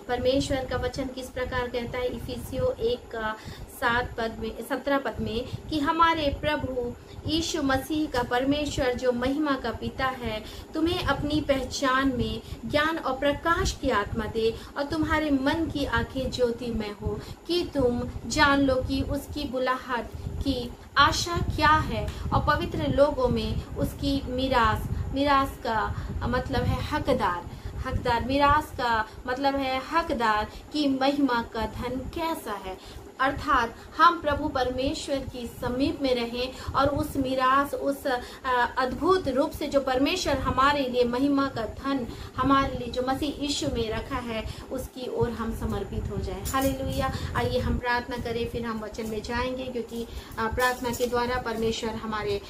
परमेश्वर का वचन किस प्रकार कहता है इफिसियों 1:17 पद में कि हमारे प्रभु यीशु मसीह का परमेश्वर जो महिमा का पिता है तुम्हें अपनी पहचान में ज्ञान और प्रकाश की आत्मा दे और तुम्हारे मन की आंखें ज्योतिमय हो कि तुम जान लो कि उसकी बुलाहट की आशा क्या है और पवित्र लोगों में उसकी मिरास का मतलब है हकदार मिरास का मतलब है हकदार की महिमा का धन कैसा है। अर्थात हम प्रभु परमेश्वर की समीप में रहें और उस मिरास उस अद्भुत रूप से जो परमेश्वर हमारे लिए महिमा का धन हमारे लिए जो मसीह यीशु में रखा है उसकी ओर हम समर्पित हो जाएं। हालेलुया। आइए हम प्रार्थना करें, फिर हम वचन में जाएंगे, क्योंकि प्रार्थना के द्वारा परमेश्वर हमारे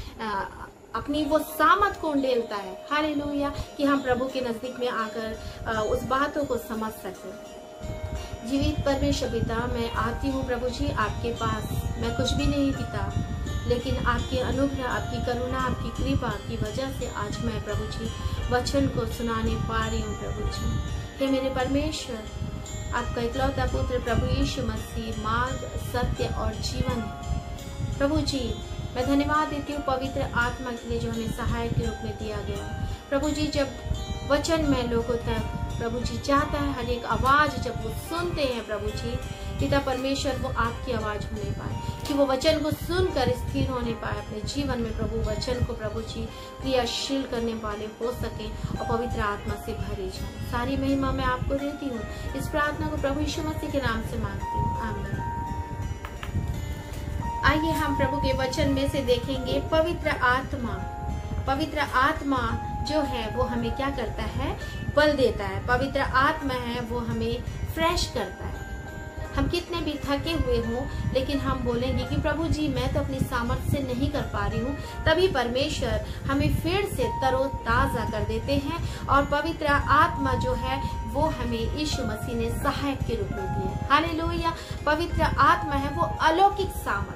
अपनी वो सामर्थ को उंडेलता है। हालेलुया, कि हम प्रभु के नजदीक में आकर उस बातों को समझ सकें। जीवित परमेश्वर पिता, मैं आती हूँ प्रभु जी आपके पास। मैं कुछ भी नहीं पिता, लेकिन आपके अनुग्रह, आपकी करुणा, आपकी कृपा की वजह से आज मैं प्रभु जी वचन को सुनाने पा रही हूँ प्रभु जी। हे मेरे परमेश्वर, आपका इकलौता पुत्र प्रभु यीशु मसीह मार्ग, सत्य और जीवन है। प्रभु जी मैं धन्यवाद देती हूँ पवित्र आत्मा के लिए जो हमें सहायक के रूप में दिया गया। प्रभु जी जब वचन में लोगों तक प्रभु जी जाता है, हर एक आवाज जब वो सुनते हैं प्रभु जी पिता परमेश्वर, वो आपकी आवाज होने पाए, कि वो वचन को सुनकर स्थिर होने पाए अपने जीवन में। प्रभु वचन को प्रभु जी क्रियाशील करने वाले हो सके और पवित्र आत्मा से भरे जाए। सारी महिमा मैं आपको देती हूँ। इस प्रार्थना को प्रभु यीशु मसीह के नाम से मांगती हूँ, आमीन। आइए हम प्रभु के वचन में से देखेंगे पवित्र आत्मा जो है वो हमें क्या करता है, बल देता है। पवित्र आत्मा है वो हमें फ्रेश करता है। हम कितने भी थके हुए हों, लेकिन हम बोलेंगे कि प्रभु जी मैं तो अपनी सामर्थ्य से नहीं कर पा रही हूँ, तभी परमेश्वर हमें फिर से तरोताजा कर देते हैं और पवित्र आत्मा जो है वो हमें यीशु मसीह ने सहायक के रूप में दिए। हालेलुया। पवित्र आत्मा है वो अलौकिक सामर्थ,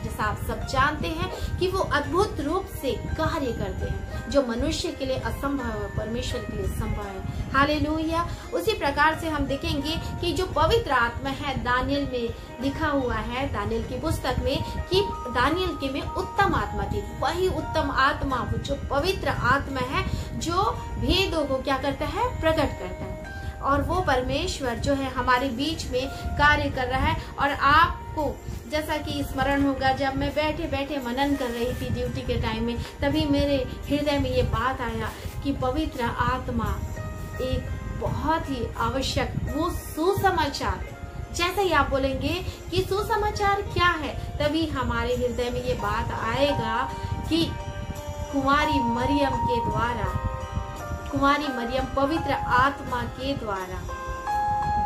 जैसा आप सब जानते हैं कि वो अद्भुत रूप से कार्य करते हैं। जो मनुष्य के लिए असंभव है परमेश्वर के लिए संभव है। हालेलुया। उसी प्रकार से हम देखेंगे कि जो पवित्र आत्मा है, दानियल में लिखा हुआ है, दानियल की पुस्तक में, कि दानियल के में उत्तम आत्मा थी। वही उत्तम आत्मा वो जो पवित्र आत्मा है जो भेदों को क्या करता है, प्रकट करता है। और वो परमेश्वर जो है हमारे बीच में कार्य कर रहा है। और आपको जैसा कि स्मरण होगा, जब मैं बैठे बैठे मनन कर रही थी ड्यूटी के टाइम में, तभी मेरे हृदय में ये बात आया कि पवित्र आत्मा एक बहुत ही आवश्यक वो सुसमाचार, जैसे ही आप बोलेंगे कि सुसमाचार क्या है, तभी हमारे हृदय में ये बात आएगा कि कुंवारी मरियम पवित्र आत्मा के द्वारा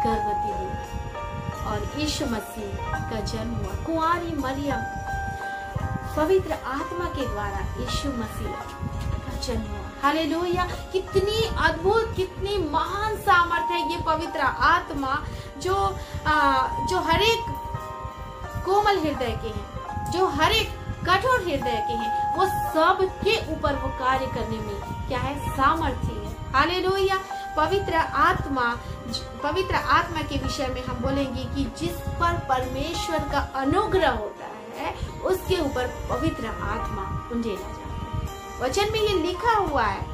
गर्भवती हुई और यीशु मसीह का जन्म हुआ। कुंवारी मरियम पवित्र आत्मा के द्वारा यीशु मसीह का जन्म हुआ। हालेलुया। कितनी अद्भुत, कितनी महान सामर्थ है ये पवित्र आत्मा जो हर एक कोमल हृदय के हैं, जो हर एक कठोर हृदय के हैं, वो सब के ऊपर वो कार्य करने में क्या है, सामर्थ्य है। हालेलुया। पवित्र आत्मा के विषय में हम बोलेंगे कि जिस पर परमेश्वर का अनुग्रह होता है उसके ऊपर पवित्र आत्मा उंडेला जाता है। वचन में ये लिखा हुआ है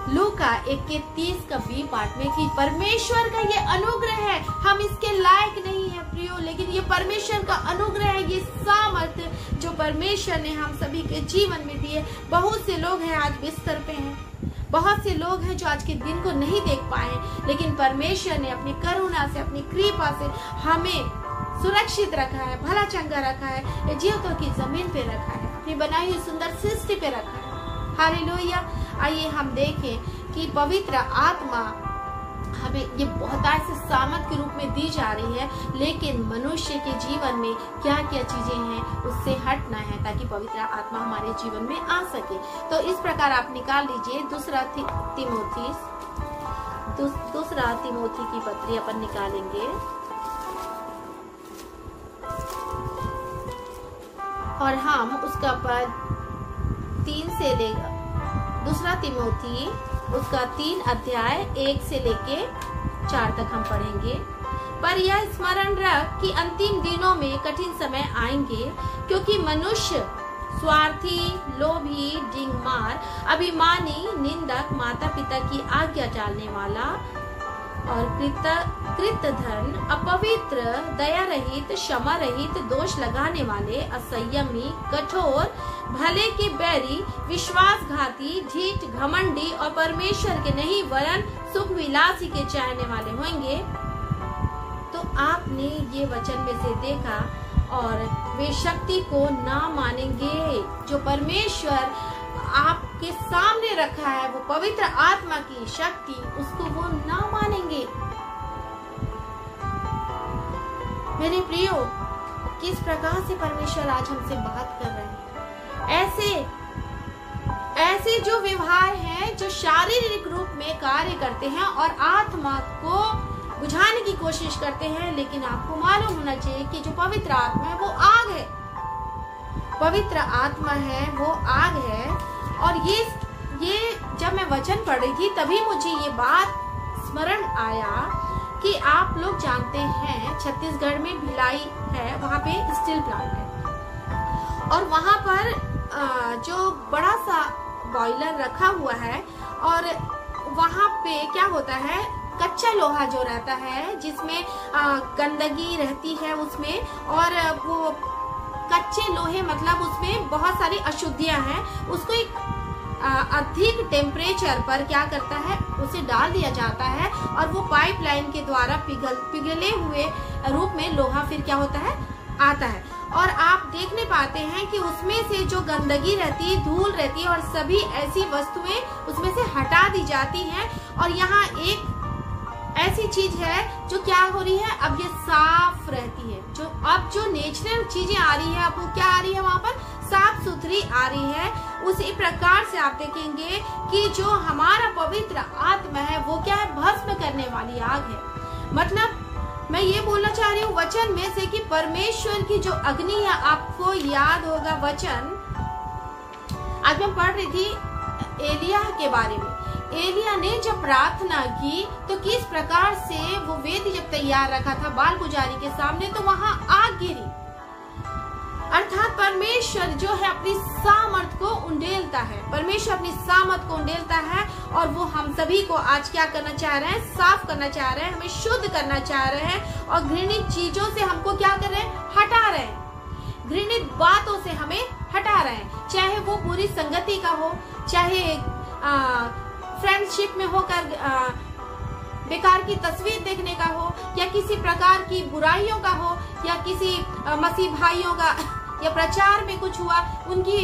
लूका 1:30 में कि परमेश्वर का ये अनुग्रह है, हम इसके लायक नहीं है प्रियो, लेकिन ये परमेश्वर का अनुग्रह है, ये सामर्थ्य जो परमेश्वर ने हम सभी के जीवन में दिए। बहुत से लोग हैं आज बिस्तर पे हैं, बहुत से लोग हैं जो आज के दिन को नहीं देख पाए, लेकिन परमेश्वर ने अपनी करुणा से, अपनी कृपा से हमें सुरक्षित रखा है, भला चंगा रखा है, जीवतों की जमीन पे रखा है, अपनी बनाई हुई सुंदर सृष्टि पे रखा है। हालेलुया। आइए हम देखें कि पवित्र आत्मा हमें ये बहुत ऐसे सामर्थ के रूप में दी जा रही है, लेकिन मनुष्य के जीवन में क्या क्या चीजें हैं उससे हटना है ताकि पवित्र आत्मा हमारे जीवन में आ सके। तो इस प्रकार आप निकाल लीजिए दूसरा तिमोथी की पत्री अपन निकालेंगे और हम उसका पद 3 से लेकर दूसरा तिमोथी उसका 3 अध्याय 1 से लेके 4 तक हम पढ़ेंगे। पर यह स्मरण रख कि अंतिम दिनों में कठिन समय आएंगे, क्योंकि मनुष्य स्वार्थी, लोभी, डिंगमार, अभिमानी, निंदक, माता पिता की आज्ञा टालने वाला और कृतधन, अपवित्र, दया रहित, क्षमा रहित, दोष लगाने वाले, असंयमी, कठोर, भले के बैरी, विश्वासघाती, ढीठ, घमंडी और परमेश्वर के नहीं वरन सुख विलासी के चाहने वाले होंगे। तो आपने ये वचन में से देखा, और वे शक्ति को ना मानेंगे जो परमेश्वर आपके सामने रखा है, वो पवित्र आत्मा की शक्ति, उसको वो ना मानेंगे। मेरे प्रियो, किस प्रकार से परमेश्वर आज हमसे बात कर रहे हैं। ऐसे जो व्यवहार हैं जो शारीरिक रूप में कार्य करते हैं और आत्मा को बुझाने की कोशिश करते हैं, लेकिन आपको मालूम होना चाहिए कि जो पवित्र आत्मा है वो आग है। पवित्र आत्मा है वो आग है। और ये जब मैं वचन पढ़ रही थी तभी मुझे ये बात स्मरण आया कि आप लोग जानते हैं छत्तीसगढ़ में भिलाई है, वहाँ पे स्टील प्लांट है और वहाँ पर जो बड़ा सा बॉयलर रखा हुआ है और वहाँ पे क्या होता है, कच्चा लोहा जो रहता है जिसमें गंदगी रहती है उसमें, और वो कच्चे लोहे मतलब उसमें बहुत सारी अशुद्धियां हैं, उसको एक अधिक टेम्परेचर पर क्या करता है, उसे डाल दिया जाता है और वो पाइपलाइन के द्वारा पिघले हुए रूप में लोहा फिर क्या होता है, आता है। और आप देखने पाते हैं कि उसमें से जो गंदगी रहती है, धूल रहती है और सभी ऐसी वस्तुएं उसमें से हटा दी जाती हैं। और यहाँ एक ऐसी चीज है जो क्या हो रही है, अब ये साफ रहती है। जो अब जो नेचुरल चीजें आ रही है, अब वो क्या आ रही है, वहाँ पर साफ सुथरी आ रही है। उसी प्रकार से आप देखेंगे कि जो हमारा पवित्र आत्मा है वो क्या है, भस्म करने वाली आग है। मतलब मैं ये बोलना चाह रही हूँ वचन में से कि परमेश्वर की जो अग्नि है, आपको याद होगा वचन आज मैं पढ़ रही थी एलिया के बारे में। एलिया ने जब प्रार्थना की तो किस प्रकार से वो वेदी जब तैयार रखा था बाल पुजारी के सामने, तो वहां आग गिरी। अर्थात परमेश्वर जो है अपनी सामर्थ को उंडेलता है, परमेश्वर अपनी सामर्थ को उंडेलता है और वो हम सभी को आज क्या करना चाह रहे हैं, साफ करना चाह रहे हैं, हमें शुद्ध करना चाह रहे हैं और घृणित चीजों से हमको क्या कर रहे हैं, हटा रहे हैं। घृणित बातों से हमें हटा रहे हैं, चाहे वो बुरी संगति का हो, चाहे फ्रेंडशिप में होकर बेकार की तस्वीर देखने का हो, या किसी प्रकार की बुराइयों का हो, या किसी मसीह भाइयों का या प्रचार में कुछ हुआ उनकी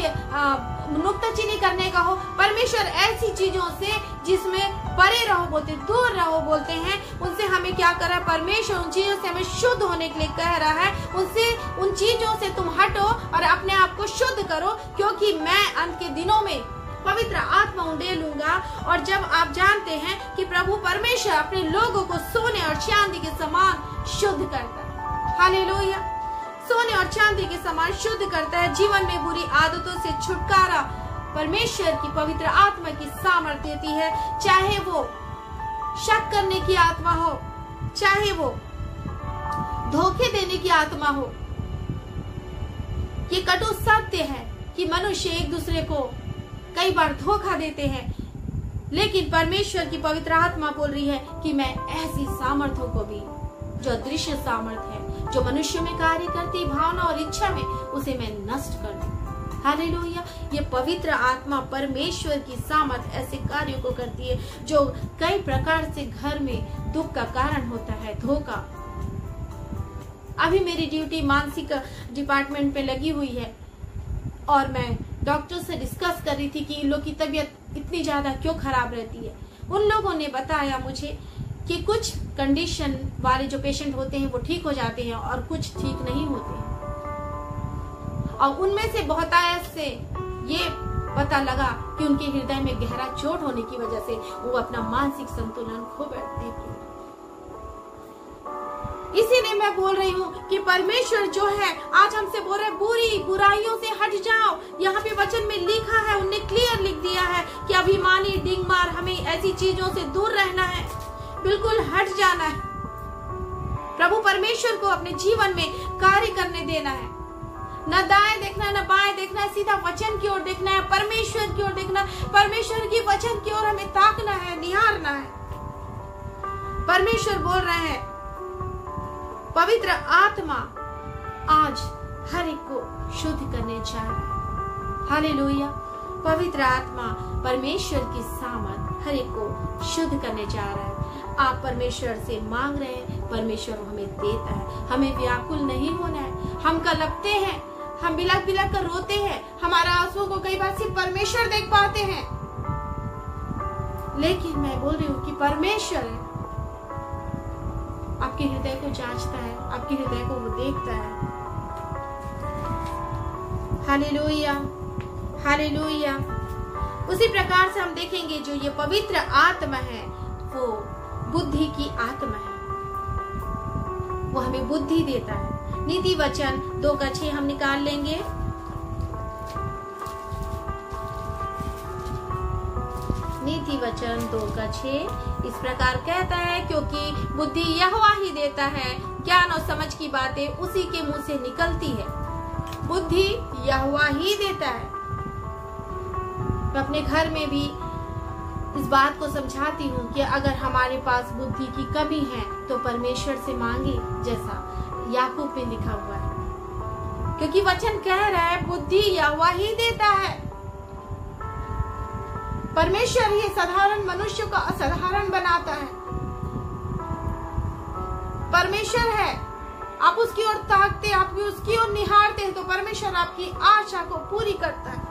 नुक्ताचीनी करने का हो। परमेश्वर ऐसी चीजों से जिसमें परे रहो बोलते, दूर रहो बोलते हैं, उनसे हमें क्या कर रहा है, परमेश्वर उन चीजों से हमें शुद्ध होने के लिए कह रहा है। उनसे उन चीजों से तुम हटो और अपने आप को शुद्ध करो, क्योंकि मैं अंत के दिनों में पवित्र आत्मा उंडेलूंगा। और जब आप जानते हैं कि प्रभु परमेश्वर अपने लोगों को सोने और चांदी के समान शुद्ध करता है, हालेलुया, सोने और चांदी के समान शुद्ध करता है। जीवन में बुरी आदतों से छुटकारा परमेश्वर की पवित्र आत्मा की सामर्थ्य देती है। चाहे वो शक करने की आत्मा हो, चाहे वो धोखे देने की आत्मा हो। ये कटु सत्य है कि मनुष्य एक दूसरे को कई बार धोखा देते हैं, लेकिन परमेश्वर की पवित्र आत्मा बोल रही है कि मैं ऐसी सामर्थ्यों को भी, जो अदृश्य सामर्थ्य है, जो मनुष्य में कार्य करती भावना और इच्छा में, उसे मैं नष्ट कर दूं। हालेलुया। ये पवित्र आत्मा परमेश्वर की सामर्थ ऐसे कार्यों को करती है जो कई प्रकार से घर में दुख का कारण होता है, धोखा। अभी मेरी ड्यूटी मानसिक डिपार्टमेंट में लगी हुई है और मैं डॉक्टर से डिस्कस कर रही थी कि इन लोग की तबीयत इतनी ज्यादा क्यों खराब रहती है। उन लोगों ने बताया मुझे कि कुछ कंडीशन वाले जो पेशेंट होते हैं वो ठीक हो जाते हैं और कुछ ठीक नहीं होते हैं, और उनमें से बहुतायत से ये पता लगा कि उनके हृदय में गहरा चोट होने की वजह से वो अपना मानसिक संतुलन खो बैठते हैं। इसीलिए मैं बोल रही हूँ कि परमेश्वर जो है आज हमसे बोल रहे बुराइयों से हट जाओ। यहाँ पे वचन में लिखा है, उन्हें क्लियर लिख दिया है कि अभिमानी, डिंगमार, हमें ऐसी चीजों से दूर रहना है। बिल्कुल हट जाना है। प्रभु परमेश्वर को अपने जीवन में कार्य करने देना है। न दाएं देखना, न बाएं देखना, सीधा वचन की ओर देखना है, परमेश्वर की ओर देखना, परमेश्वर की वचन की ओर हमें ताकना है, निहारना है। परमेश्वर बोल रहे हैं, पवित्र आत्मा आज हर एक को शुद्ध करने जा रहा है। हालेलुया। पवित्र आत्मा परमेश्वर की सामर्थ हर एक को शुद्ध करने जा रहा है। आप परमेश्वर से मांग रहे हैं, परमेश्वर हमें देता है। हमें व्याकुल नहीं होना है। हम कलपते हैं, हम बिलख बिलख कर रोते हैं, हमारा आंसुओं को कई बार सिर्फ परमेश्वर देख पाते हैं, लेकिन मैं बोल रही हूँ कि परमेश्वर है, आपके हृदय को जांचता है, आपके हृदय को वो देखता है। Hallelujah, hallelujah. उसी प्रकार से हम देखेंगे जो ये पवित्र आत्मा है वो बुद्धि की आत्मा है, वो हमें बुद्धि देता है। नीति वचन 2:6 हम निकाल लेंगे। नीति वचन 2:6 इस प्रकार कहता है, क्योंकि बुद्धि यहोवा ही देता है, ज्ञान और समझ की बातें उसी के मुंह से निकलती है। बुद्धि यहोवा ही देता है। मैं अपने घर में भी इस बात को समझाती हूँ कि अगर हमारे पास बुद्धि की कमी है तो परमेश्वर से मांगे, जैसा याकूब में लिखा हुआ है, क्योंकि वचन कह रहा है बुद्धि यहोवा ही देता है। परमेश्वर ही साधारण मनुष्य को असाधारण बनाता है। परमेश्वर है, आप उसकी ओर ताकते, आप उसकी ओर निहारते हैं तो परमेश्वर आपकी आशा को पूरी करता है,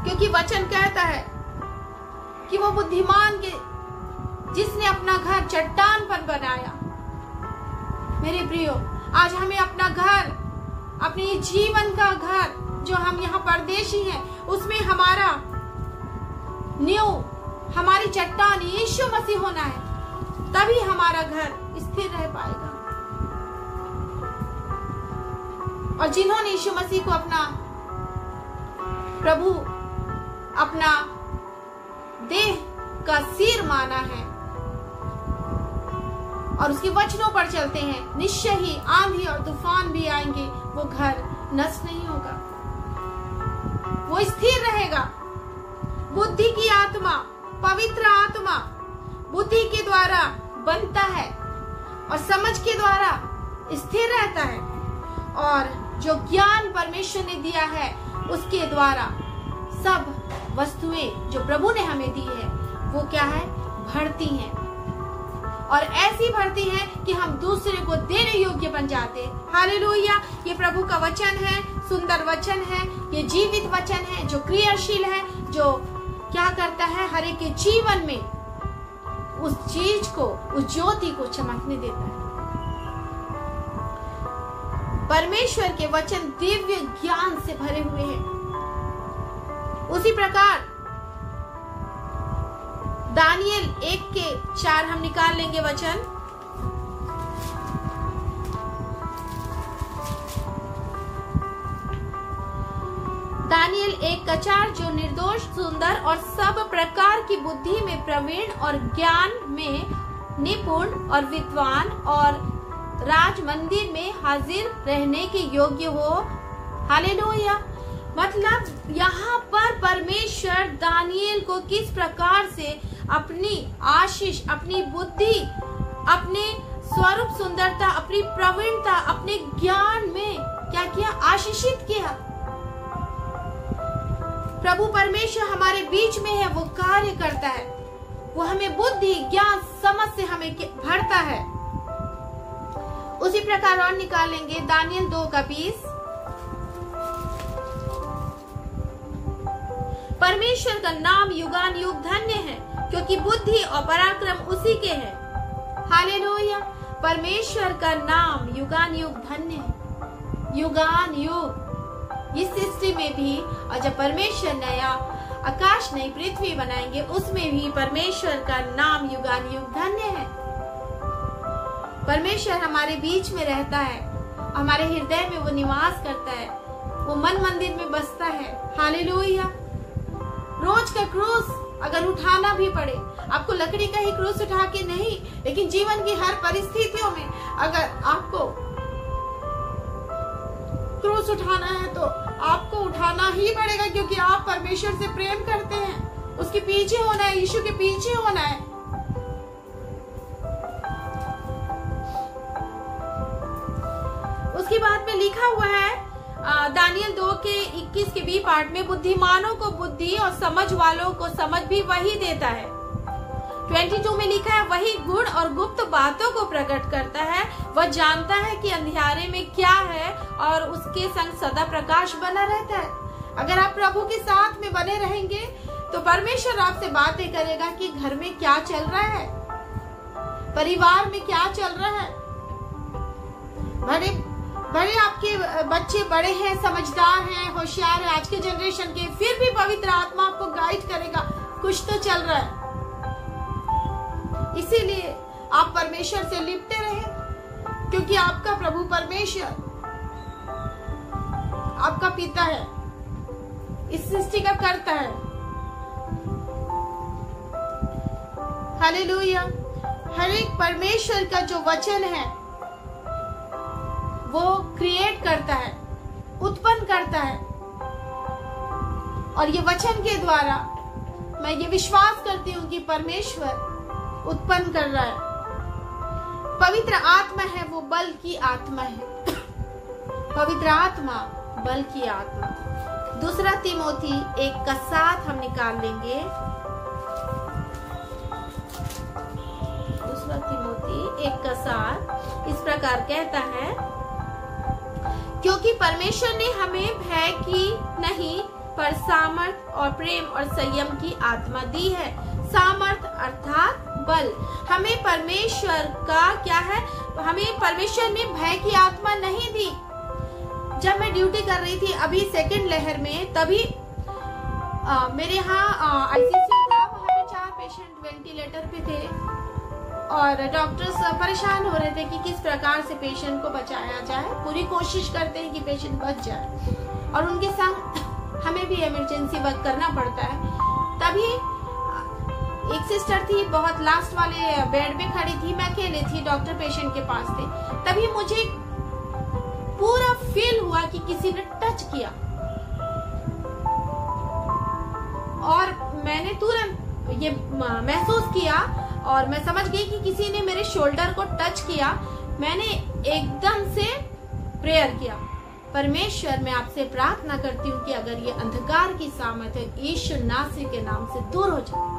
क्योंकि वचन कहता है कि वो बुद्धिमान के जिसने अपना घर चट्टान पर बनाया। मेरे प्रियो, आज हमें अपना घर, अपने जीवन का घर, जो हम यहाँ परदेशी हैं, उसमें हमारा नींव, हमारी चट्टान यीशु मसीह होना है, तभी हमारा घर स्थिर रह पाएगा। और जिन्होंने यीशु मसीह को अपना प्रभु, अपना देह का सिर माना है और उसके वचनों पर चलते हैं, निश्चय ही आंधी और तूफान भी आएंगे, वो घर नष्ट नहीं होगा, वो स्थिर रहेगा। बुद्धि की आत्मा, पवित्र आत्मा बुद्धि के द्वारा बनता है और समझ के द्वारा स्थिर रहता है, और जो ज्ञान परमेश्वर ने दिया है उसके द्वारा सब वस्तुएं जो प्रभु ने हमें दी है वो क्या है, बढ़ती हैं, और ऐसी बढ़ती हैं कि हम दूसरे को देने योग्य बन जाते हैं। हालेलुया। ये प्रभु का वचन है, सुंदर वचन है, ये जीवित वचन है जो क्रियाशील है, जो क्या करता है, हर एक के जीवन में उस चीज को, उस ज्योति को चमकने देता है। परमेश्वर के वचन दिव्य ज्ञान से भरे हुए हैं। उसी प्रकार दानियल 1:4 हम निकाल लेंगे वचन। दानियल 1:4, जो निर्दोष, सुंदर और सब प्रकार की बुद्धि में प्रवीण और ज्ञान में निपुण और विद्वान और राज मंदिर में हाजिर रहने के योग्य हो। हालेलुया। मतलब यहाँ पर परमेश्वर दानियल को किस प्रकार से अपनी आशीष, अपनी बुद्धि, अपने स्वरूप सुंदरता, अपनी प्रवीणता, अपने ज्ञान में क्या किया, आशीषित किया। प्रभु परमेश्वर हमारे बीच में है, वो कार्य करता है, वो हमें बुद्धि, ज्ञान, समझ से हमें भरता है। उसी प्रकार और निकालेंगे दानियल 2:20। परमेश्वर का नाम युगान युग धन्य है, क्योंकि बुद्धि और पराक्रम उसी के हैं। हालेलुया। परमेश्वर का नाम युगान युग धन्य है, युगान युग। इस सृष्टि में भी, और जब परमेश्वर नया आकाश, नई पृथ्वी बनाएंगे, उसमें भी परमेश्वर का नाम युगान युग धन्य है। परमेश्वर हमारे बीच में रहता है, हमारे हृदय में वो निवास करता है, वो मन मंदिर में बसता है। हालेलुया। रोज का क्रूस अगर उठाना भी पड़े, आपको लकड़ी का ही क्रूस उठा के नहीं, लेकिन जीवन की हर परिस्थितियों में अगर आपको क्रूस उठाना है तो आपको उठाना ही पड़ेगा, क्योंकि आप परमेश्वर से प्रेम करते हैं, उसके पीछे होना है, यीशु के पीछे होना है। उसके बाद में लिखा हुआ है दानियल 2 के 21 के बी पार्ट में, बुद्धिमानों को बुद्धि और समझ वालों को समझ भी वही देता है। 22 में लिखा है, वही गुण और गुप्त बातों को प्रकट करता है, वह जानता है कि अंधियारे में क्या है और उसके संग सदा प्रकाश बना रहता है। अगर आप प्रभु के साथ में बने रहेंगे तो परमेश्वर आपसे बातें करेगा कि घर में क्या चल रहा है, परिवार में क्या चल रहा है। भले आपके बच्चे बड़े हैं, समझदार हैं, होशियार हैं आज के जनरेशन के, फिर भी पवित्र आत्मा आपको गाइड करेगा, कुछ तो चल रहा है। इसीलिए आप परमेश्वर से लिपटे रहे, क्योंकि आपका प्रभु परमेश्वर आपका पिता है, इस सृष्टि का कर्ता है। हालेलुया। हर एक परमेश्वर का जो वचन है वो क्रिएट करता है, उत्पन्न करता है, और ये वचन के द्वारा मैं ये विश्वास करती हूँ कि परमेश्वर उत्पन्न कर रहा है। पवित्र आत्मा है वो बल की आत्मा है, पवित्र आत्मा बल की आत्मा। 2 तिमोथी 1:7 हम निकाल लेंगे। 2 तिमोथी 1:7 इस प्रकार कहता है, क्योंकि परमेश्वर ने हमें भय की नहीं पर सामर्थ और प्रेम और संयम की आत्मा दी है। सामर्थ अर्थात बल। हमें परमेश्वर का क्या है, हमें परमेश्वर ने भय की आत्मा नहीं दी। जब मैं ड्यूटी कर रही थी अभी सेकंड लहर में, तभी मेरे यहाँ आईसीयू था, वहाँ पे 4 पेशेंट वेंटिलेटर पे थे और डॉक्टर्स परेशान हो रहे थे कि किस प्रकार से पेशेंट को बचाया जाए। पूरी कोशिश करते हैं कि पेशेंट बच जाए, और उनके संग हमें भी इमरजेंसी वर्क करना पड़ता है। तभी एक सिस्टर थी, बहुत लास्ट वाले बेड पे खड़ी थी, मैं अकेले थी, डॉक्टर पेशेंट के पास थे। तभी मुझे पूरा फील हुआ कि किसी ने टच किया, और मैंने तुरंत ये महसूस किया और मैं समझ गई कि किसी ने मेरे शोल्डर को टच किया। मैंने एकदम से प्रेयर किया, परमेश्वर मैं आपसे प्रार्थना करती हूँ कि अगर ये अंधकार की सामर्थ्य यीशु नासरी के नाम से दूर हो जाए।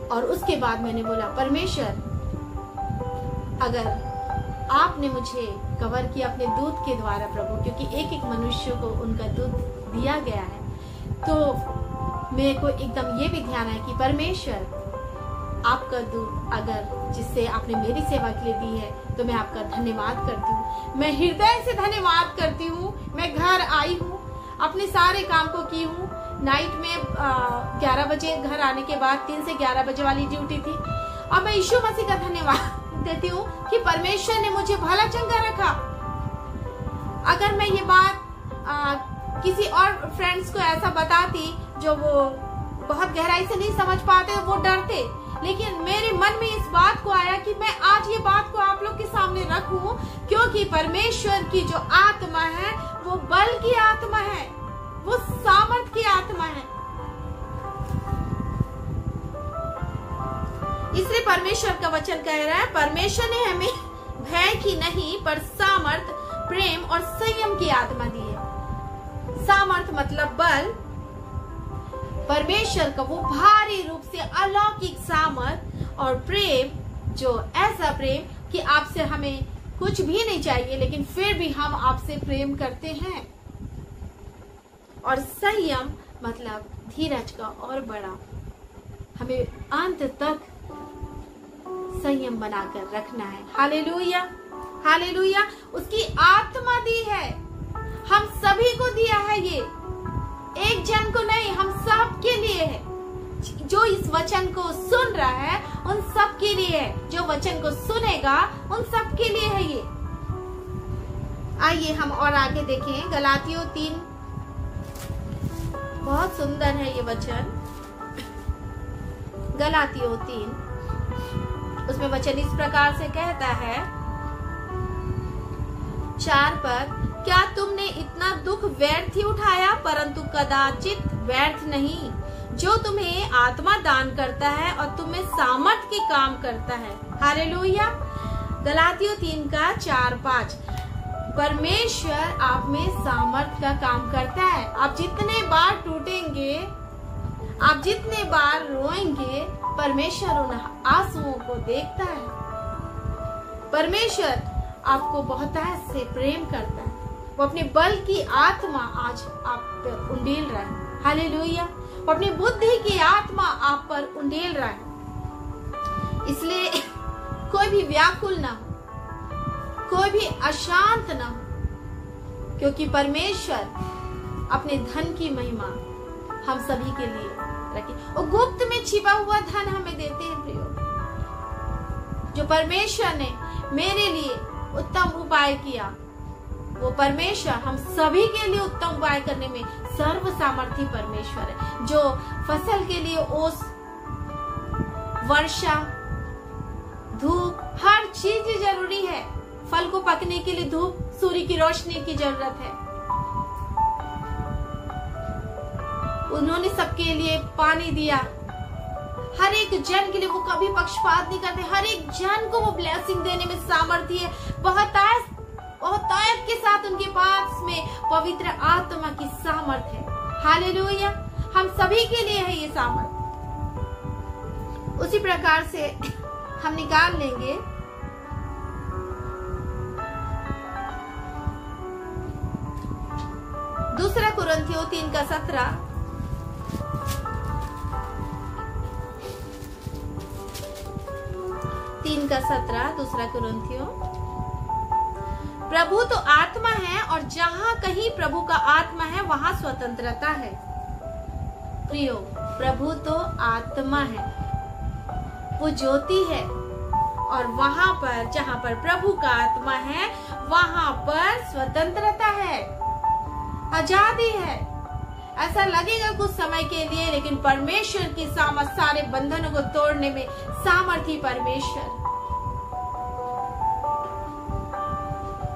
और उसके बाद मैंने बोला, परमेश्वर अगर आपने मुझे कवर किया अपने दूध के द्वारा प्रभु, क्योंकि एक एक मनुष्य को उनका दूध दिया गया है, तो मेरे को एकदम ये भी ध्यान है कि परमेश्वर आपका दूध अगर जिससे आपने मेरी सेवा के लिए दी है, तो मैं आपका धन्यवाद करती हूँ। मैं हृदय से धन्यवाद करती हूँ। मैं घर आई हूँ, अपने सारे काम को की हूँ। नाइट में 11 बजे घर आने के बाद 3 से 11 बजे वाली ड्यूटी थी, और मैं यीशु मसीह का धन्यवाद देती हूँ कि परमेश्वर ने मुझे भला चंगा रखा। अगर मैं ये बात किसी और फ्रेंड्स को ऐसा बताती जो वो बहुत गहराई से नहीं समझ पाते, वो डरते, लेकिन मेरे मन में इस बात को आया कि मैं आज ये बात को आप लोग के सामने रखूं, क्योंकि परमेश्वर की जो आत्मा है वो बल की आत्मा है, वो सामर्थ की आत्मा है। इसलिए परमेश्वर का वचन कह रहा है, परमेश्वर ने हमें भय की नहीं पर सामर्थ, प्रेम और संयम की आत्मा दी है। सामर्थ मतलब बल, परमेश्वर का वो भारी रूप से अलौकिक सामर्थ, और प्रेम जो ऐसा प्रेम कि आपसे हमें कुछ भी नहीं चाहिए लेकिन फिर भी हम आपसे प्रेम करते हैं। और संयम मतलब धीरज का और बड़ा, हमें अंत तक संयम बनाकर रखना है। Hallelujah, hallelujah. उसकी आत्मा दी है, हम सभी को दिया है, ये एक जन को नहीं, हम सब के लिए है। जो इस वचन को सुन रहा है उन सब के लिए है, जो वचन को सुनेगा उन सब के लिए है ये। आइए हम और आगे देखें, गलातियों 3, बहुत सुंदर है ये वचन। गलातियों 3, उसमें वचन इस प्रकार से कहता है 4 पर, क्या तुमने इतना दुख व्यर्थ ही उठाया, परंतु कदाचित व्यर्थ नहीं, जो तुम्हें आत्मा दान करता है और तुम्हें सामर्थ के काम करता है। हालेलुया। गलातियों 3 का 4-5, परमेश्वर आप में सामर्थ का काम करता है। आप जितने बार टूटेंगे, आप जितने बार रोएंगे, परमेश्वर उन आंसुओं को देखता है। परमेश्वर आपको बहुतायत से प्रेम करता है। वो अपने बल की आत्मा आज आप पर उंडेल रहा है। हालेलुया। वो अपनी बुद्धि की आत्मा आप पर उंडेल रहा है। इसलिए कोई भी व्याकुल ना हो, कोई भी अशांत ना हो, क्योंकि परमेश्वर अपने धन की महिमा हम सभी के लिए रखे। और गुप्त में छिपा हुआ धन हमें देते हैं प्रियो। जो परमेश्वर ने मेरे लिए उत्तम उपाय किया, वो परमेश्वर हम सभी के लिए उत्तम उपाय करने में सर्व सामर्थी परमेश्वर है। जो फसल के लिए ओस, वर्षा, धूप, हर चीज जरूरी है। फल को पकने के लिए धूप, सूर्य की रोशनी की जरूरत है। उन्होंने सबके लिए पानी दिया। हर एक जन के लिए वो कभी पक्षपात नहीं करते। हर एक जन को वो ब्लेसिंग देने में सामर्थ्य है। बहुतायत के साथ उनके पास में पवित्र आत्मा की सामर्थ्य है। हालेलुया। हम सभी के लिए है ये सामर्थ्य। उसी प्रकार से हम निकाल लेंगे दूसरा कुरिन्थियों 3 का 17, दूसरा कुरिन्थियों। प्रभु तो आत्मा है, और जहां कहीं प्रभु का आत्मा है वहां स्वतंत्रता है। प्रियो, प्रभु तो आत्मा है, वो ज्योति है, और वहां पर जहां पर प्रभु का आत्मा है वहां पर स्वतंत्रता है, आजादी है। ऐसा लगेगा कुछ समय के लिए, लेकिन परमेश्वर की सारे बंधनों को तोड़ने में सामर्थी परमेश्वर,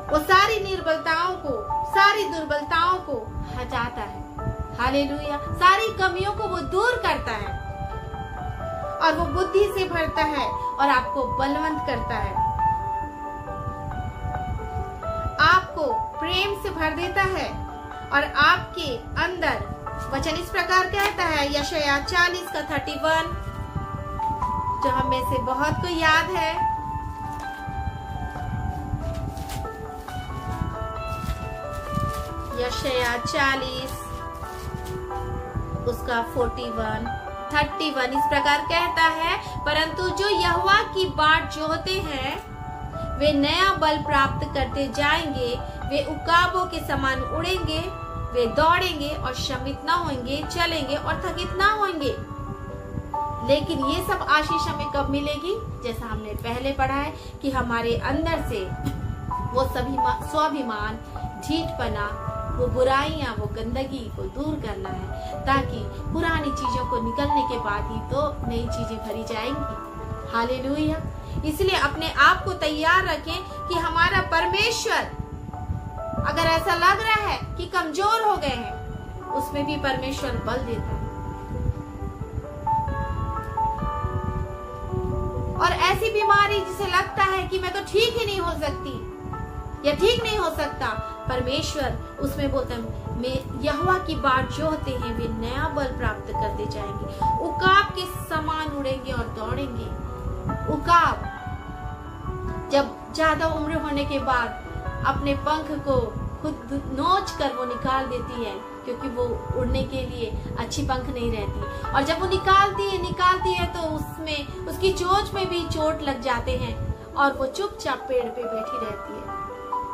वो सारी निर्बलताओं को, सारी दुर्बलताओं को हटाता है। हालेलुया। सारी कमियों को वो दूर करता है, और वो बुद्धि से भरता है और आपको बलवंत करता है, आपको प्रेम से भर देता है, और आपके अंदर वचन इस प्रकार कहता है यशायाह 40 का 31, जो हम में से बहुत को याद है। यशायाह 40 उसका 31 इस प्रकार कहता है, परंतु जो यहोवा की बाट जोहते हैं वे नया बल प्राप्त करते जाएंगे। वे उकाबों के समान उड़ेंगे, वे दौड़ेंगे और श्रमित न होंगे, चलेंगे और थकित न होंगे। लेकिन ये सब आशीष हमें कब मिलेगी? जैसा हमने पहले पढ़ा है कि हमारे अंदर से वो सभी स्वाभिमान, ढीठपना, वो बुराइयां, वो गंदगी को दूर करना है, ताकि पुरानी चीजों को निकलने के बाद ही तो नई चीजें भरी जाएंगी। हालेलुया। इसलिए अपने आप को तैयार रखें कि हमारा परमेश्वर, अगर ऐसा लग रहा है कि कमजोर हो गए हैं, उसमें भी परमेश्वर बल देता है। और ऐसी बीमारी जिसे लगता है कि मैं तो ठीक ही नहीं हो सकती या ठीक नहीं हो सकता, परमेश्वर उसमें बोलता है मैं यहोवा की बाट जो होते हैं वे नया बल प्राप्त करते जाएंगे, उकाब के समान उड़ेंगे और दौड़ेंगे। उकाब जब ज्यादा उम्र होने के बाद अपने पंख को खुद नोच कर वो निकाल देती है, क्योंकि वो उड़ने के लिए अच्छी पंख नहीं रहती, और जब वो निकालती है तो उसमें उसकी चोंच में भी चोट लग जाते हैं, और वो चुपचाप पेड़ पे बैठी रहती है,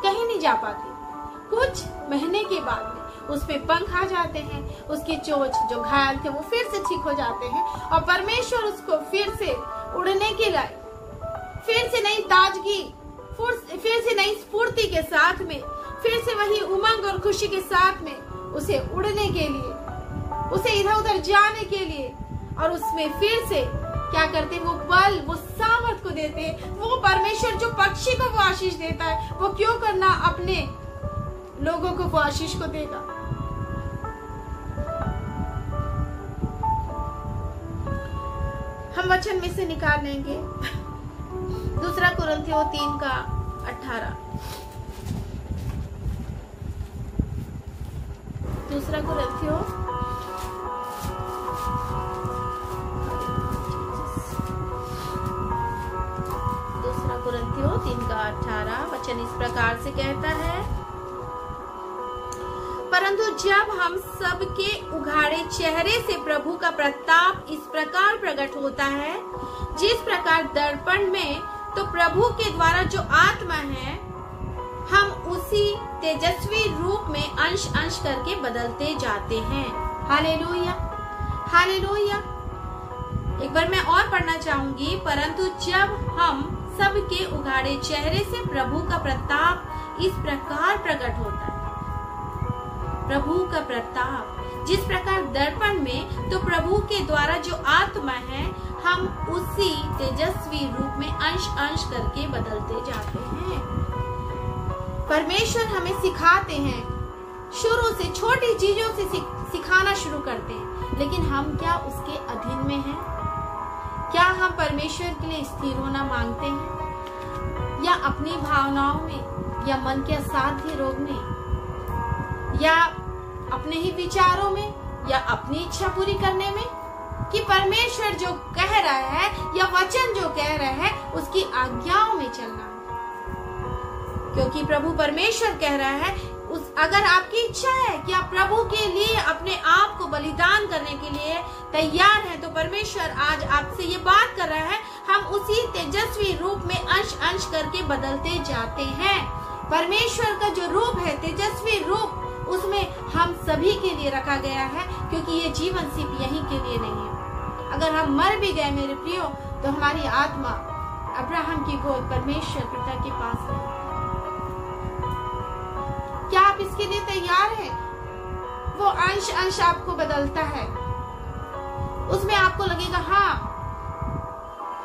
कहीं नहीं जा पाती। कुछ महीने के बाद में उस पे पंख आ जाते हैं, उसकी चोंच जो घायल थे वो फिर से ठीक हो जाते हैं, और परमेश्वर उसको फिर से उड़ने के लिए, फिर से नई ताजगी, फिर से नई स्फूर्ति के साथ में, फिर से वही उमंग और खुशी के साथ में उसे उड़ने के लिए, उसे इधर उधर जाने के लिए, और उसमें फिर से क्या करते, वो बल, वो सामर्थ को देते। वो परमेश्वर जो पक्षी को वो आशीष देता है, वो क्यों करना अपने लोगों को वो आशीष को देगा। हम वचन में से निकाल लेंगे 2 कुरिन्थियों 3:18। 2 कुरिन्थियों 3:18 वचन इस प्रकार से कहता है, परंतु जब हम सबके उघाड़े चेहरे से प्रभु का प्रताप इस प्रकार प्रकट होता है, जिस प्रकार दर्पण में तो प्रभु के द्वारा जो आत्मा है, हम उसी तेजस्वी रूप में अंश अंश करके बदलते जाते हैं। Hallelujah, hallelujah. एक बार मैं और पढ़ना चाहूंगी, परंतु जब हम सबके उघाड़े चेहरे से प्रभु का प्रताप इस प्रकार प्रकट होता है, प्रभु का प्रताप जिस प्रकार दर्पण में तो प्रभु के द्वारा जो आत्मा है, हम उसी तेजस्वी रूप में अंश अंश करके बदलते जाते हैं। परमेश्वर हमें सिखाते हैं, शुरू से छोटी चीजों से सिखाना शुरू करते हैं, लेकिन हम क्या उसके अधीन में हैं? क्या हम परमेश्वर के लिए स्थिर होना मांगते हैं, या अपनी भावनाओं में, या मन के असाध्य रोग में, या अपने ही विचारों में, या अपनी इच्छा पूरी करने में, कि परमेश्वर जो कह रहा है या वचन जो कह रहा है उसकी आज्ञाओं में चलना है। क्योंकि प्रभु परमेश्वर कह रहा है, अगर आपकी इच्छा है कि आप प्रभु के लिए अपने आप को बलिदान करने के लिए तैयार हैं, तो परमेश्वर आज आपसे ये बात कर रहा है, हम उसी तेजस्वी रूप में अंश अंश करके बदलते जाते हैं। परमेश्वर का जो रूप है, तेजस्वी रूप, उसमें हम सभी के लिए रखा गया है, क्योंकि ये जीवन सिर्फ यहीं के लिए नहीं है। अगर हम मर भी गए मेरे प्रियो, तो हमारी आत्मा अब्राहम की गोद परमेश्वर पिता के पास है। क्या आप इसके लिए तैयार हैं? वो अंश अंश आपको बदलता है। उसमें आपको लगेगा, हाँ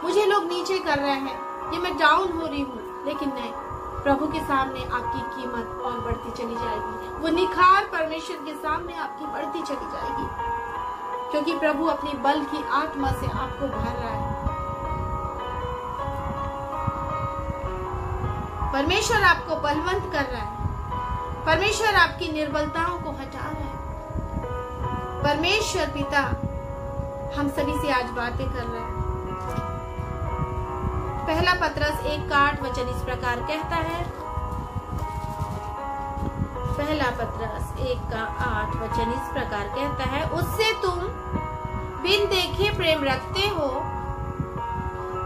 मुझे लोग नीचे कर रहे हैं, ये मैं डाउन हो रही हूँ, लेकिन नहीं, प्रभु के सामने आपकी कीमत और बढ़ती चली जाएगी। वो निखार परमेश्वर के सामने आपकी बढ़ती चली जाएगी, क्योंकि प्रभु अपनी बल की आत्मा से आपको भर रहा है। परमेश्वर आपको बलवंत कर रहा है। परमेश्वर आपकी निर्बलताओं को हटा रहा है। परमेश्वर पिता हम सभी से आज बातें कर रहा है। पहला पतरस 1:8 वचन इस प्रकार कहता है, पहला पतरस 1:8 वचन इस प्रकार कहता है, उससे तुम बिन देखे प्रेम रखते हो,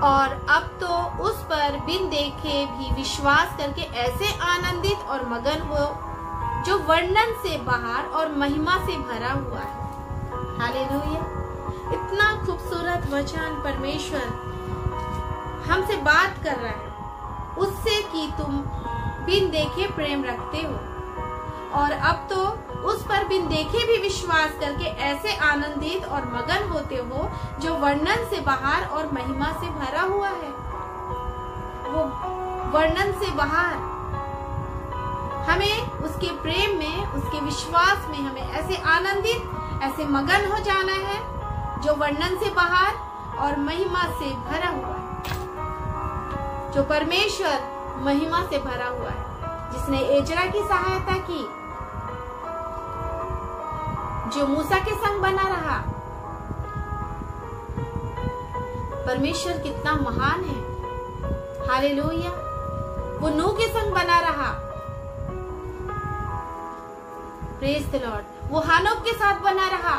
और अब तो उस पर बिन देखे भी विश्वास करके ऐसे आनंदित और मगन हो जो वर्णन से बाहर और महिमा से भरा हुआ है। हालेलुया। इतना खूबसूरत वचन परमेश्वर हमसे बात कर रहा है, उससे कि तुम बिन देखे प्रेम रखते हो, और अब तो उस पर बिन देखे भी विश्वास करके ऐसे आनंदित और मगन होते हो जो वर्णन से बाहर और महिमा से भरा हुआ है। वो वर्णन से बाहर, हमें उसके प्रेम में, उसके विश्वास में हमें ऐसे आनंदित, ऐसे मगन हो जाना है जो वर्णन से बाहर और महिमा से भरा हुआ है। जो परमेश्वर महिमा से भरा हुआ है, जिसने एजरा की सहायता की, जो मूसा के संग बना रहा। परमेश्वर कितना महान है। हालेलुया। वो नूह के संग बना रहा। Praise the Lord. वो हानोक के साथ बना रहा।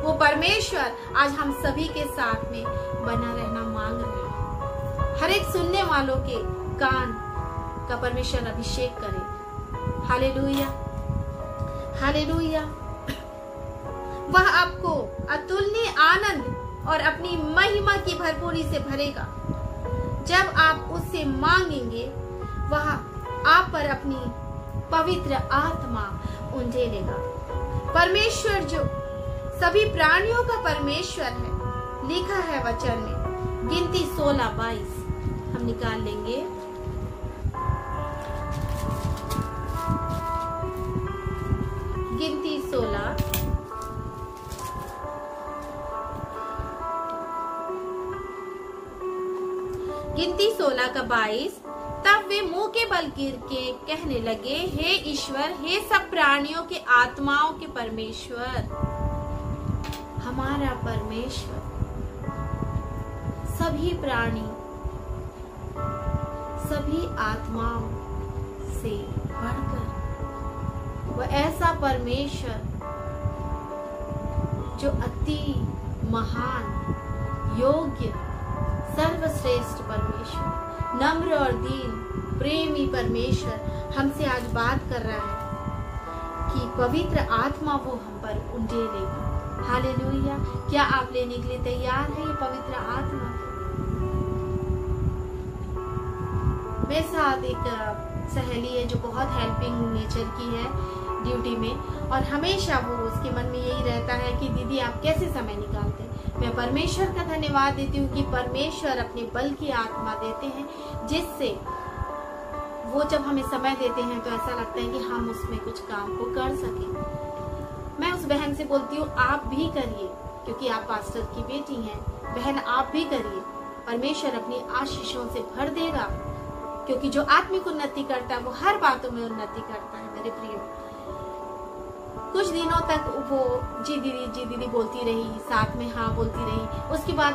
वो परमेश्वर आज हम सभी के साथ में बना रहना मांग रहे हैं। हर एक सुनने वालों के कान का परमेश्वर अभिषेक करे। Hallelujah, hallelujah. वह आपको अतुलनीय आनंद और अपनी महिमा की भरपूरी से भरेगा। जब आप उससे मांगेंगे, वह आप पर अपनी पवित्र आत्मा उंडेलेगा। परमेश्वर जो सभी प्राणियों का परमेश्वर है, लिखा है वचन में, गिनती 16:22 हम निकाल लेंगे। गिनती 16 का 22। तब वे मुंह के बल गिर के कहने लगे, हे ईश्वर, हे सब प्राणियों के आत्माओं के परमेश्वर, हमारा परमेश्वर सभी प्राणी सभी आत्माओं से बढ़कर वो ऐसा परमेश्वर जो अति महान, योग्य, सर्वश्रेष्ठ परमेश्वर, नम्र और दीन, प्रेमी परमेश्वर हमसे आज बात कर रहा है कि पवित्र आत्मा वो हम पर उंडेलेगा। हालेलुया। क्या आप लेने के लिए तैयार है ये पवित्र आत्मा? मेरे साथ एक सहेली है जो बहुत हेल्पिंग नेचर की है ड्यूटी में, और हमेशा वो उसके मन में यही रहता है कि दीदी आप कैसे समय निकालते हैं। मैं परमेश्वर का धन्यवाद देती हूँ कि परमेश्वर अपने बल की आत्मा देते हैं, जिससे वो जब हमें समय देते हैं तो ऐसा लगता है कि हम उसमें कुछ काम को कर सकें। मैं उस बहन से बोलती हूँ आप भी करिए, क्योंकि आप पास्टर की बेटी हैं। बहन आप भी करिए, परमेश्वर अपनी आशीषों से भर देगा, क्योंकि जो आत्मिक उन्नति करता है वो हर बातों में उन्नति करता है। मेरे प्रिय, कुछ दिनों तक वो जी दीदी बोलती रही, साथ में हाँ बोलती रही। उसके बाद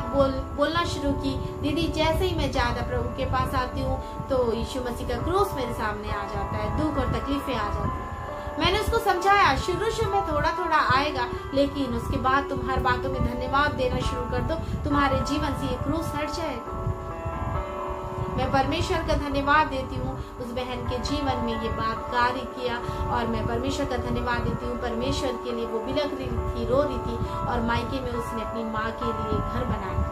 बोलना शुरू की, दीदी जैसे ही मैं ज्यादा प्रभु के पास आती हूँ तो यीशु मसीह का क्रूस मेरे सामने आ जाता है, दुख और तकलीफें आ जाती है। मैंने उसको समझाया, शुरू में थोड़ा आएगा, लेकिन उसके बाद तुम हर बातों में धन्यवाद देना शुरू कर दो, तुम्हारे जीवन से ये क्रूस हट जाएगा। मैं परमेश्वर का धन्यवाद देती हूँ, उस बहन के जीवन में ये बात कार्य किया, और मैं परमेश्वर का धन्यवाद देती हूँ। परमेश्वर के लिए वो बिलख रही थी, रो रही थी, और मायके में उसने अपनी माँ के लिए घर बनाया,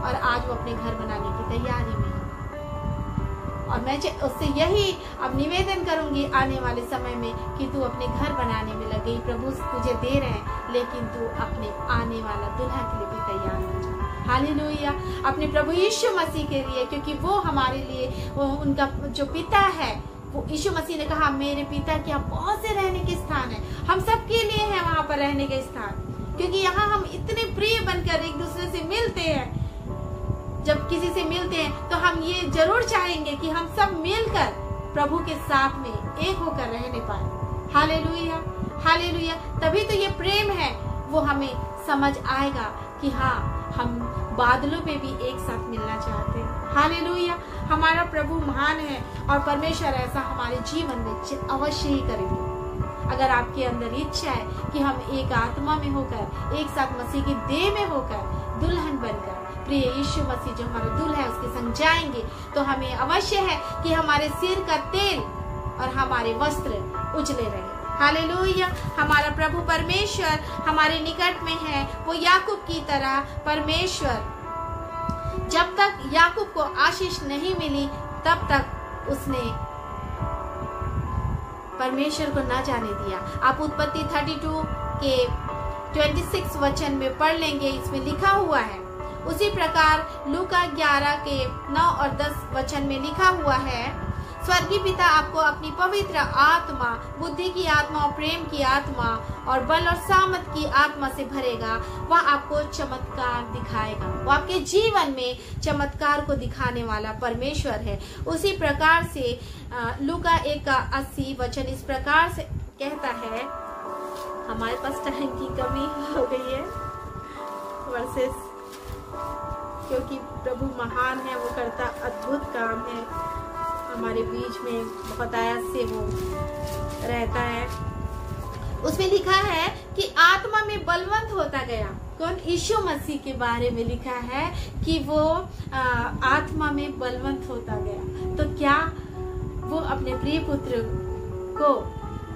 और आज वो अपने घर बनाने की तैयारी में है। और मैं उससे यही अब निवेदन करूंगी आने वाले समय में कि तू अपने घर बनाने में लग गई। प्रभु तुझे दे रहे हैं, लेकिन तू अपने आने वाला दुल्हा के लिए भी तैयार हो जा। हालेलुया। अपने प्रभु यीशु मसीह के लिए, क्योंकि वो हमारे लिए, वो उनका जो पिता है, वो यीशु मसीह ने कहा मेरे पिता के यहाँ बहुत से रहने के स्थान है। हम सब के लिए है वहां पर रहने के स्थान, क्योंकि यहाँ हम इतने प्रिय बनकर एक दूसरे से मिलते हैं। जब किसी से मिलते हैं तो हम ये जरूर चाहेंगे कि हम सब मिलकर प्रभु के साथ में एक होकर रहने पाए। Hallelujah, hallelujah. तभी तो ये प्रेम है, वो हमें समझ आएगा कि हाँ, हम बादलों पे भी एक साथ मिलना चाहते हैं। हालेलुया। हमारा प्रभु महान है, और परमेश्वर ऐसा हमारे जीवन में अवश्य ही करेंगे। अगर आपके अंदर इच्छा है कि हम एक आत्मा में होकर, एक साथ मसीह की देह में होकर, दुल्हन बनकर प्रिय यीशु मसीह जो हमारा दुल्हा है उसके संग जाएंगे, तो हमें अवश्य है कि हमारे सिर का तेल और हमारे वस्त्र उजले रहे। हालेलुया। हमारा प्रभु परमेश्वर हमारे निकट में है। वो याकूब की तरह परमेश्वर, जब तक याकूब को आशीष नहीं मिली तब तक उसने परमेश्वर को न जाने दिया। आप उत्पत्ति 32 के 26 वचन में पढ़ लेंगे, इसमें लिखा हुआ है। उसी प्रकार लूका 11 के 9 और 10 वचन में लिखा हुआ है, स्वर्गीय पिता आपको अपनी पवित्र आत्मा, बुद्धि की आत्मा और प्रेम की आत्मा और बल और सामर्थ की आत्मा से भरेगा। वह आपको चमत्कार दिखाएगा। वो आपके जीवन में चमत्कार को दिखाने वाला परमेश्वर है। उसी प्रकार से लूका 1 का 80 वचन इस प्रकार से कहता है, हमारे पास टाइम की कमी हो गई है वर्सेस, क्योंकि प्रभु महान है, वो करता अद्भुत काम है, हमारे बीच में बहुत आयास से वो रहता है। उसमें लिखा है कि आत्मा में बलवंत होता गया। कौन? यीशु मसीह के बारे में लिखा है कि वो आत्मा में बलवंत होता गया। तो क्या वो अपने प्रिय पुत्र को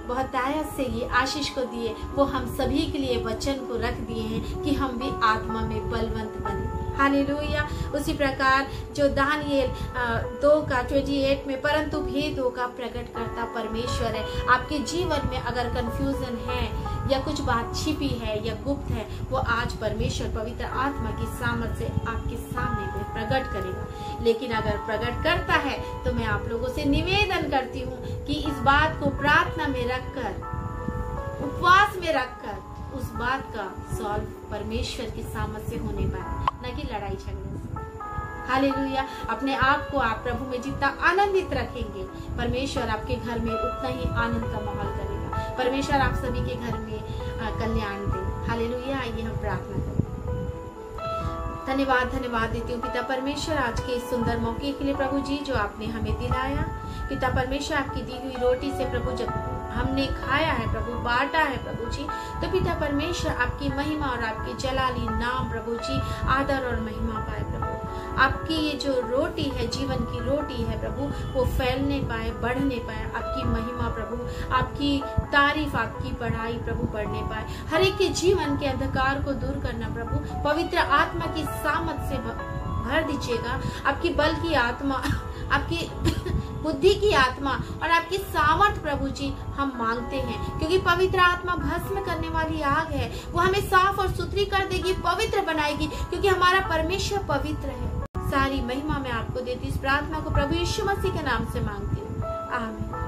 बहुत आयास से ये आशीष को दिए, वो हम सभी के लिए वचन को रख दिए हैं कि हम भी आत्मा में बलवंत बने। हालेलुया। उसी प्रकार जो दानियेल 2 का 28 में, परंतु भेदों का प्रकट करता परमेश्वर है। आपके जीवन में अगर कंफ्यूजन है या कुछ बात छिपी है या गुप्त है, वो आज परमेश्वर पवित्र आत्मा की सामर्थ से आपके सामने में प्रकट करेगा। लेकिन अगर प्रकट करता है तो मैं आप लोगों से निवेदन करती हूँ कि इस बात को प्रार्थना में रखकर, उपवास में रखकर उस बात का सॉल्व परमेश्वर की सामर्थ से होने पाए, न कि लड़ाई झगड़े से। हालेलुया। अपने आप को आप प्रभु में जितना आनंदित रखेंगे, परमेश्वर आपके घर में उतना ही आनंद का माहौल करेगा। परमेश्वर आप सभी के घर में कल्याण दे। हालेलुया। आइए हम प्रार्थना करें। धन्यवाद देती हूँ पिता परमेश्वर आज के इस सुंदर मौके के लिए प्रभु जी, जो आपने हमें दिलाया। पिता परमेश्वर, आपकी दी हुई रोटी से प्रभु जब हमने खाया है प्रभु, बांटा है प्रभु जी, तो पिता परमेश्वर आपकी महिमा और आपके जलाली नाम प्रभु जी आदर और महिमा पाए प्रभु। आपकी ये जो रोटी है, जीवन की रोटी है प्रभु, वो फैलने पाए, बढ़ने पाए। आपकी महिमा प्रभु, आपकी तारीफ, आपकी पढ़ाई प्रभु बढ़ने पाए। हर एक के जीवन के अंधकार को दूर करना प्रभु, पवित्र आत्मा की सामर्थ से भर दीजिएगा। आपकी बल की आत्मा, आपकी बुद्धि की आत्मा और आपकी सामर्थ प्रभु जी हम मांगते हैं, क्योंकि पवित्र आत्मा भस्म करने वाली आग है। वो हमें साफ और सुथरी कर देगी, पवित्र बनाएगी, क्योंकि हमारा परमेश्वर पवित्र है। सारी महिमा मैं आपको देती, इस प्रार्थना को प्रभु यीशु मसीह के नाम से मांगती हूँ, आमीन।